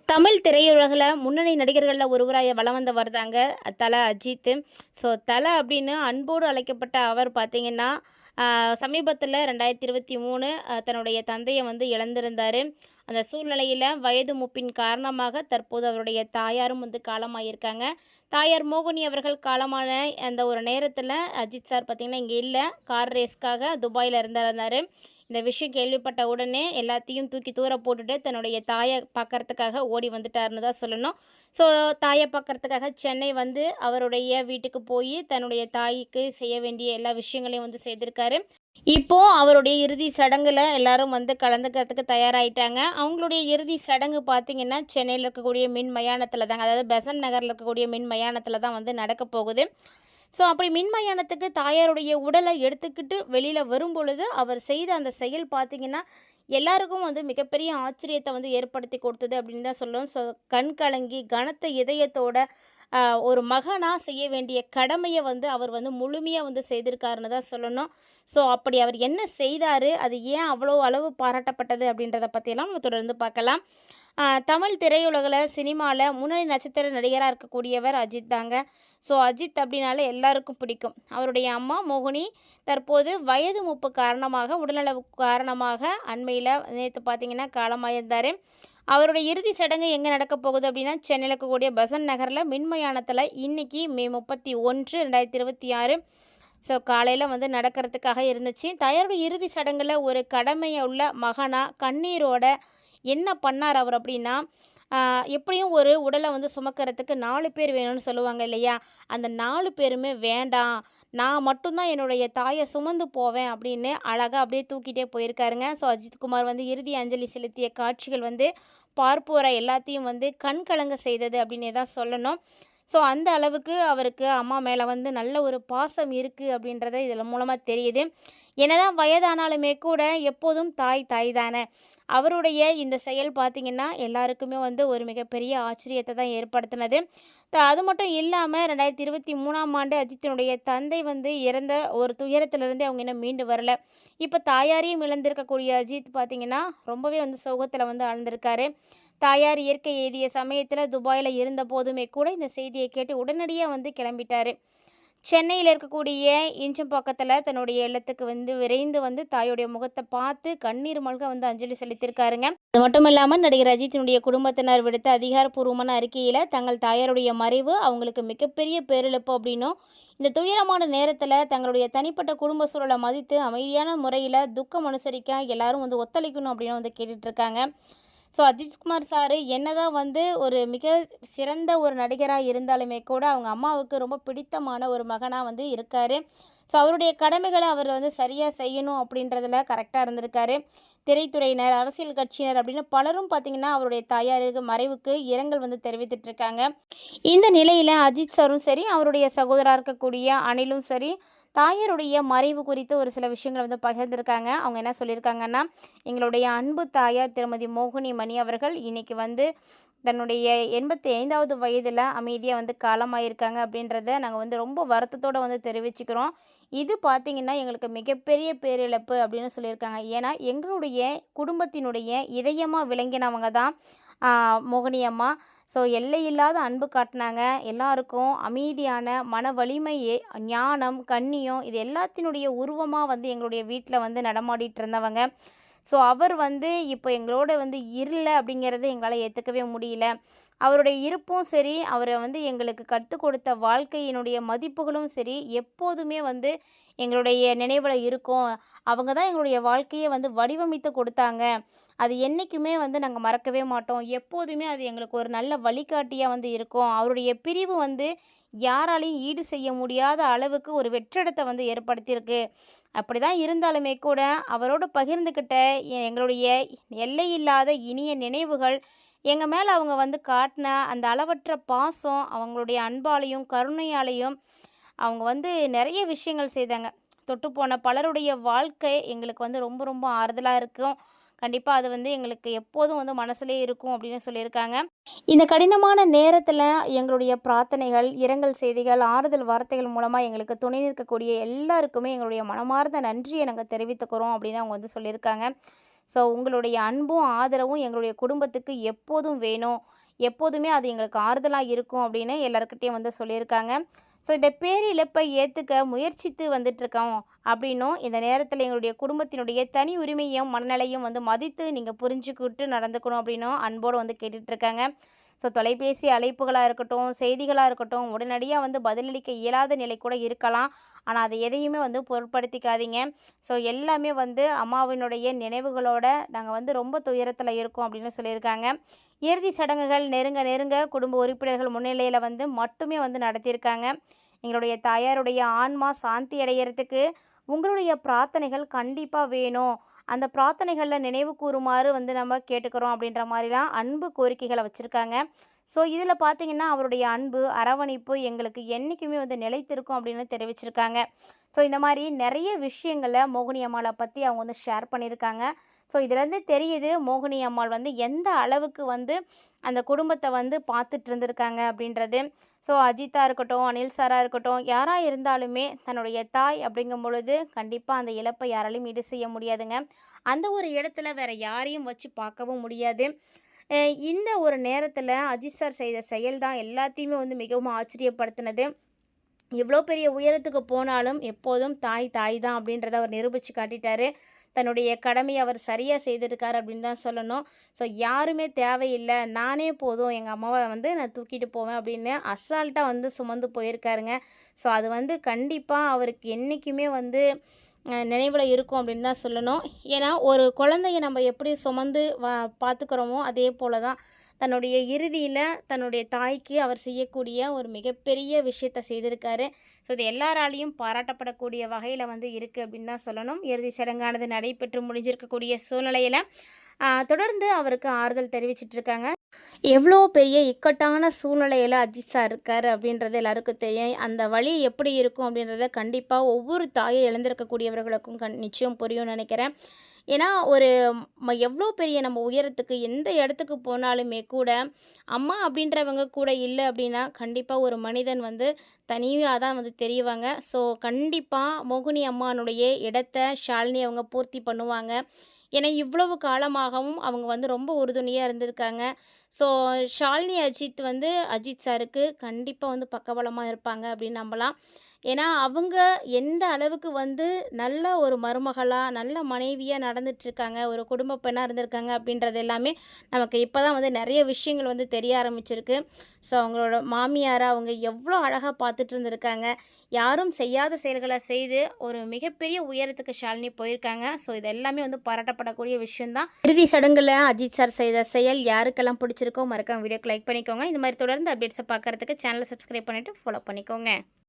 தமிழ் திரையுலகில் முன்னணி நடிகர்களில் ஒருவராக வலம் வந்தவர் தாங்க தல அஜித். ஸோ தல அப்படின்னு அன்போடு அழைக்கப்பட்ட அவர் பார்த்தீங்கன்னா சமீபத்தில் 2023 தன்னுடைய தந்தையை வந்து இழந்திருந்தார். அந்த சூழ்நிலையில் வயது மூப்பின் காரணமாக தற்போது அவருடைய தாயாரும் வந்து காலமாகியிருக்காங்க. தாயார் மோகினி அவர்கள் காலமான அந்த ஒரு நேரத்தில் அஜித் சார் பார்த்திங்கன்னா இங்கே இல்லை, கார் ரேஸ்க்காக துபாயில் இருந்தார். இந்த விஷயம் கேள்விப்பட்ட உடனே எல்லாத்தையும் தூக்கி தூர போட்டுட்டு தன்னுடைய தாயை பார்க்கறதுக்காக ஓடி வந்துட்டாருன்னு தான் சொல்லணும். ஸோ தாயை பார்க்கறதுக்காக சென்னை வந்து அவருடைய வீட்டுக்கு போய் தன்னுடைய தாய்க்கு செய்ய வேண்டிய எல்லா விஷயங்களையும் வந்து செய்திருக்காரு. இப்போது அவருடைய இறுதி சடங்கில் எல்லாரும் வந்து கலந்துக்கிறதுக்கு தயாராகிட்டாங்க. அவங்களுடைய இறுதி சடங்கு பார்த்திங்கன்னா சென்னையில் இருக்கக்கூடிய மின் மயானத்தில் தாங்க, அதாவது பெசன்ட் நகரில் இருக்கக்கூடிய மின் மயானத்தில் தான் வந்து நடக்க போகுது. ஸோ அப்படி மின்மயானத்துக்கு தாயாருடைய உடலை எடுத்துக்கிட்டு வெளியில் வரும்பொழுது அவர் செய்த அந்த செயல் பார்த்திங்கன்னா எல்லாருக்கும் வந்து மிகப்பெரிய ஆச்சரியத்தை வந்து ஏற்படுத்தி கொடுத்தது அப்படின்னு தான் சொல்லணும். ஸோ கண் கலங்கி கனத்த இதயத்தோட ஒரு மகனாக செய்ய வேண்டிய கடமையை வந்து அவர் வந்து முழுமையாக வந்து செய்திருக்காருன்னு தான் சொல்லணும். ஸோ அப்படி அவர் என்ன செய்தார், அது ஏன் அவ்வளோ அளவு பாராட்டப்பட்டது அப்படின்றத பற்றியெல்லாம் நம்ம தொடர்ந்து பார்க்கலாம். தமிழ் திரையுலகில் சினிமாவில் முன்னணி நட்சத்திர நடிகராக இருக்கக்கூடியவர் அஜித் தாங்க. ஸோ அஜித் அப்படின்னாலே எல்லாருக்கும் பிடிக்கும். அவருடைய அம்மா மோகினி தற்போது வயது மூப்பு காரணமாக, உடல்நல காரணமாக அண்மையில் நேற்று பார்த்திங்கன்னா காலமாயிருந்தார். அவருடைய இறுதி சடங்கு எங்கே நடக்க போகுது அப்படின்னா சென்னையில் இருக்கக்கூடிய பெசன்ட் நகரில் மின்மயானத்தில் இன்றைக்கி மே 31, 2026 ஸோ காலையில் வந்து நடக்கிறதுக்காக இருந்துச்சு. தாயாருடைய இறுதி சடங்கில் ஒரு கடமையுள்ள மகனாக கண்ணீரோட என்ன பண்ணார் அவர் அப்படின்னா, எப்படியும் ஒரு உடலை வந்து சுமக்கிறதுக்கு 4 பேர் வேணும்னு சொல்லுவாங்க இல்லையா, அந்த 4 பேருமே வேண்டாம், நான் மட்டும்தான் என்னுடைய தாயை சுமந்து போவேன் அப்படின்னு அழகாக அப்படியே தூக்கிட்டே போயிருக்காருங்க. ஸோ அஜித்குமார் வந்து இறுதி அஞ்சலி செலுத்திய காட்சிகள் வந்து பார்ப்போரை எல்லாத்தையும் வந்து கண் கலங்க செய்தது அப்படின்னே தான் சொல்லணும். ஸோ அந்த அளவுக்கு அவருக்கு அம்மா மேலே வந்து நல்ல ஒரு பாசம் இருக்குது அப்படின்றத இதில் மூலமாக தெரியுது. என்னதான் வயதானாலுமே கூட எப்போதும் தாய் தாய் தானே. அவருடைய இந்த செயல் பார்த்திங்கன்னா எல்லாருக்குமே வந்து ஒரு மிகப்பெரிய ஆச்சரியத்தை தான் ஏற்படுத்தினது. அது மட்டும் இல்லாமல் 2023ஆம் ஆண்டு அஜித்தினுடைய தந்தை வந்து இறந்த ஒரு துயரத்திலிருந்து அவங்க இன்னும் மீண்டு வரல. இப்போ தாயாரையும் இழந்திருக்கக்கூடிய அஜித் பார்த்திங்கன்னா ரொம்பவே வந்து சோகத்தில் வந்து ஆழ்ந்திருக்காரு. தாயார் இயற்கை எய்திய சமயத்தில் துபாயில் இருந்த போதுமே கூட இந்த செய்தியை கேட்டு உடனடியாக வந்து கிளம்பிட்டார். சென்னையில் இருக்கக்கூடிய ஈஞ்சம்பாக்கத்தில் தன்னுடைய இல்லத்துக்கு வந்து விரைந்து வந்து தாயுடைய முகத்தை பார்த்து கண்ணீர் மல்க வந்து அஞ்சலி செலுத்தியிருக்காருங்க. அது மட்டும் இல்லாமல் நடிகர் அஜித்தினுடைய குடும்பத்தினர் விடுத்த அதிகாரப்பூர்வமான அறிக்கையில் தங்கள் தாயாருடைய மறைவு அவங்களுக்கு மிகப்பெரிய பேரிழப்பு அப்படின்னும், இந்த துயரமான நேரத்தில் தங்களுடைய தனிப்பட்ட குடும்ப சூழலை மதித்து அமைதியான முறையில் துக்கம் அனுசரிக்க எல்லாரும் வந்து ஒத்துழைக்கணும் அப்படின்னு வந்து கேட்டுட்ருக்காங்க. ஸோ அஜித்குமார் சார் என்னதான் வந்து ஒரு மிக சிறந்த ஒரு நடிகராக இருந்தாலுமே கூட அவங்க அம்மாவுக்கு ரொம்ப பிடித்தமான ஒரு மகனாக வந்து இருக்கார். ஸோ அவருடைய கடமைகளை அவர் வந்து சரியாக செய்யணும் அப்படின்றதில் கரெக்டாக இருந்திருக்காரு. திரைத்துறையினர், அரசியல் கட்சியினர் அப்படின்னு பலரும் பார்த்திங்கன்னா அவருடைய தாயாருக்கு மறைவுக்கு இரங்கல் வந்து தெரிவித்துட்ருக்காங்க. இந்த நிலையில் அஜித் சாரும் சரி, அவருடைய சகோதரராக இருக்கக்கூடிய அனிலும் சரி, தாயாருடைய மறைவு குறித்து ஒரு சில விஷயங்கள் வந்து பகிர்ந்திருக்காங்க. அவங்க என்ன சொல்லியிருக்காங்கன்னா, எங்களுடைய அன்பு தாயார் திருமதி மோகினி மணி அவர்கள் இன்னைக்கு வந்து தன்னுடைய 85வது வயதில் அமைதியாக வந்து காலமாயிருக்காங்க அப்படின்றத நாங்கள் வந்து ரொம்ப வருத்தத்தோடு வந்து தெரிவிச்சுக்கிறோம். இது பார்த்திங்கன்னா எங்களுக்கு மிகப்பெரிய பேரிழப்பு அப்படின்னு சொல்லியிருக்காங்க. ஏன்னா எங்களுடைய குடும்பத்தினுடைய இதயமாக விளங்கினவங்க தான் மோகினி அம்மா. ஸோ எல்லையில்லாத அன்பு காட்டினாங்க. எல்லாருக்கும் அமைதியான மன வலிமை, ஞானம், கண்ணியம் இது எல்லாத்தினுடைய உருவமாக வந்து எங்களுடைய வீட்டில் வந்து நடமாடிட்டு இருந்தவங்க. ஸோ அவர் வந்து இப்போ எங்களோட வந்து இல்லை அப்படிங்கிறது எங்களால் ஏற்றுக்கவே முடியல. அவருடைய இருப்பும் சரி, அவரை வந்து எங்களுக்கு கற்றுக் கொடுத்த வாழ்க்கையினுடைய மதிப்புகளும் சரி எப்போதுமே வந்து எங்களுடைய நினைவில் இருக்கும். அவங்க தான் எங்களுடைய வாழ்க்கையை வந்து வடிவமைத்து கொடுத்தாங்க. அது என்றைக்குமே வந்து நாங்கள் மறக்கவே மாட்டோம். எப்போதுமே அது எங்களுக்கு ஒரு நல்ல வழிகாட்டியாக வந்து இருக்கும். அவருடைய பிரிவு வந்து யாராலையும் ஈடு செய்ய முடியாத அளவுக்கு ஒரு வெற்றிடத்தை வந்து ஏற்படுத்தியிருக்கு. அப்படி தான் இருந்தாலுமே கூட அவரோடு பகிர்ந்துக்கிட்ட எங்களுடைய எல்லையில்லாத இனிய நினைவுகள், எங்கள் மேலே அவங்க வந்து காட்டின அந்த அளவற்ற பாசம், அவங்களுடைய அன்பாலையும் கருணையாலையும் அவங்க வந்து நிறைய விஷயங்கள் செய்தாங்க. தொட்டுப்போன பலருடைய வாழ்க்கை எங்களுக்கு வந்து ரொம்ப ரொம்ப ஆறுதலாக இருக்கும். கண்டிப்பாக அது வந்து எங்களுக்கு எப்போதும் வந்து மனசுலேயே இருக்கும் அப்படின்னு சொல்லியிருக்காங்க. இந்த கடினமான நேரத்தில் எங்களுடைய பிரார்த்தனைகள், இரங்கல் செய்திகள், ஆறுதல் வார்த்தைகள் மூலமாக எங்களுக்கு துணை நிற்கக்கூடிய எல்லாருக்குமே எங்களுடைய மனமார்ந்த நன்றியை நாங்கள் தெரிவித்துக்கிறோம் அப்படின்னு அவங்க வந்து சொல்லியிருக்காங்க. ஸோ உங்களுடைய அன்பும் ஆதரவும் எங்களுடைய குடும்பத்துக்கு எப்போதும் வேணும். எப்போதுமே அது எங்களுக்கு ஆறுதலாக இருக்கும் அப்படின்னு எல்லாருக்கிட்டையும் வந்து சொல்லியிருக்காங்க. ஸோ இந்த பேரிழப்பை ஏற்றுக்க முயற்சித்து வந்துட்டுருக்கோம் அப்படின்னும், இந்த நேரத்தில் எங்களுடைய குடும்பத்தினுடைய தனி உரிமையும் மனநிலையும் வந்து மதித்து நீங்கள் புரிஞ்சுக்கிட்டு நடந்துக்கணும் அப்படின்னும் அன்போடு வந்து கேட்டுட்ருக்காங்க. ஸோ தொலைபேசி அழைப்புகளாக இருக்கட்டும், செய்திகளாக இருக்கட்டும், உடனடியாக வந்து பதிலளிக்க இயலாத நிலை கூட இருக்கலாம். ஆனால் அதை எதையுமே வந்து பொருட்படுத்திக்காதீங்க. ஸோ எல்லாமே வந்து அம்மாவினுடைய நினைவுகளோட நாங்கள் வந்து ரொம்ப துயரத்தில் இருக்கோம் அப்படின்னு சொல்லியிருக்காங்க. இறுதி சடங்குகள் நெருங்க நெருங்க குடும்ப உறுப்பினர்கள் முன்னிலையில் வந்து மட்டுமே வந்து நடத்தியிருக்காங்க. எங்களுடைய தாயாருடைய ஆன்மா சாந்தி அடையிறதுக்கு உங்களுடைய பிரார்த்தனைகள் கண்டிப்பாக வேணும். அந்த பிரார்த்தனைகளில் நினைவு கூறுமாறு வந்து நம்ம கேட்டுக்கிறோம் அப்படின்ற மாதிரிலாம் அன்பு கோரிக்கைகளை வச்சுருக்காங்க. ஸோ இதில் பார்த்தீங்கன்னா அவருடைய அன்பு அரவணைப்பு எங்களுக்கு என்றைக்குமே வந்து நிலைத்திருக்கும் அப்படின்னு தெரிவிச்சிருக்காங்க. ஸோ இந்த மாதிரி நிறைய விஷயங்களை மோகினி அம்மாளை பற்றி அவங்க வந்து ஷேர் பண்ணியிருக்காங்க. ஸோ இதுலேருந்து தெரியுது மோகினி அம்மாள் வந்து எந்த அளவுக்கு வந்து அந்த குடும்பத்தை வந்து பார்த்துட்டு இருந்திருக்காங்க அப்படின்றது. ஸோ அஜித்தா இருக்கட்டும், அனில் சாராக இருக்கட்டும், யாராக இருந்தாலுமே தன்னுடைய தாய் அப்படிங்கும் பொழுது கண்டிப்பாக அந்த இழப்பை யாராலையும் ஈடு செய்ய முடியாதுங்க. அந்த ஒரு இடத்துல வேற யாரையும் வச்சு பார்க்கவும் முடியாது. இந்த ஒரு நேரத்தில் அஜித் சார் செய்த செயல் தான் எல்லாத்தையுமே வந்து மிகவும் ஆச்சரியப்படுத்தினது. எவ்வளோ பெரிய உயரத்துக்கு போனாலும் எப்போதும் தாய் தாய் தான் அப்படின்றத அவர் நிரூபித்து காட்டிட்டாரு. தன்னுடைய கடமையை அவர் சரியாக செய்திருக்காரு அப்படின்னு தான் சொல்லணும். ஸோ யாருமே தேவையில்லை, நானே போதும், எங்கள் அம்மாவை வந்து நான் தூக்கிட்டு போவேன் அப்படின்னு அசால்ட்டாக வந்து சுமந்து போயிருக்காருங்க. ஸோ அது வந்து கண்டிப்பாக அவருக்கு என்றைக்குமே வந்து நினைவில் இருக்கும் அப்படின்னு தான் சொல்லணும். ஏன்னா ஒரு குழந்தைய நம்ம எப்படி சுமந்து பார்த்துக்கிறோமோ அதே போல தான் தன்னுடைய இறுதியில் தன்னுடைய தாய்க்கு அவர் செய்யக்கூடிய ஒரு மிகப்பெரிய விஷயத்தை செய்திருக்காரு. ஸோ இது எல்லாராலையும் பாராட்டப்படக்கூடிய வகையில் வந்து இருக்குது அப்படின்னு தான் சொல்லணும். இறுதி சடங்கானது நடைபெற்று முடிஞ்சிருக்கக்கூடிய சூழ்நிலையில் தொடர்ந்து அவருக்கு ஆறுதல் தெரிவிச்சிட்ருக்காங்க. எவ்வளோ பெரிய இக்கட்டான சூழ்நிலையில் அஜித் சார் இருக்கார் அப்படின்றது எல்லாருக்கும் தெரியும். அந்த வழி எப்படி இருக்கும் அப்படின்றத கண்டிப்பாக ஒவ்வொரு தாயை இழந்திருக்கக்கூடியவர்களுக்கும் நிச்சயம் புரியும்னு நினைக்கிறேன். ஏன்னா ஒரு எவ்வளோ பெரிய நம்ம உயரத்துக்கு எந்த இடத்துக்கு போனாலுமே கூட அம்மா அப்படின்றவங்க கூட இல்லை அப்படின்னா கண்டிப்பாக ஒரு மனிதன் வந்து தனியாக தான் வந்து தெரியவாங்க. ஸோ கண்டிப்பாக மோகினி அம்மானுடைய இடத்த ஷாலினி அவங்க பூர்த்தி பண்ணுவாங்க. ஏன்னா இவ்வளவு காலமாகவும் அவங்க வந்து ரொம்ப உறுதுணையாக இருந்திருக்காங்க. ஸோ ஷாலினி அஜித் வந்து அஜித் சாருக்கு கண்டிப்பாக வந்து பக்கபலமாக இருப்பாங்க அப்படின்னு நம்பலாம். ஏன்னா அவங்க எந்த அளவுக்கு வந்து நல்ல ஒரு மருமகளாக நல்ல மனைவியாக நடந்துட்டுருக்காங்க, ஒரு குடும்ப பெண்ணாக இருந்திருக்காங்க அப்படின்றது எல்லாமே நமக்கு இப்போ தான் வந்து நிறைய விஷயங்கள் வந்து தெரிய ஆரம்பிச்சிருக்கு. ஸோ அவங்களோட மாமியாரை அவங்க எவ்வளோ அழகாக பார்த்துட்டு இருந்திருக்காங்க. யாரும் செய்யாத செயல்களை செய்து ஒரு மிகப்பெரிய உயரத்துக்கு ஷாலினி போயிருக்காங்க. ஸோ இது எல்லாமே வந்து பாராட்டப்படக்கூடிய விஷயந்தான். இறுதி சடங்கில் அஜித் சார் செய்த செயல் யாருக்கெல்லாம் பிடிச்சிருக்கோ மறக்காம வீடியோக்கு லைக் பண்ணிக்கோங்க. இந்த மாதிரி தொடர்ந்து அப்டேட்ஸை பார்க்குறதுக்கு சேனலை சப்ஸ்கிரைப் பண்ணிவிட்டு ஃபாலோ பண்ணிக்கோங்க.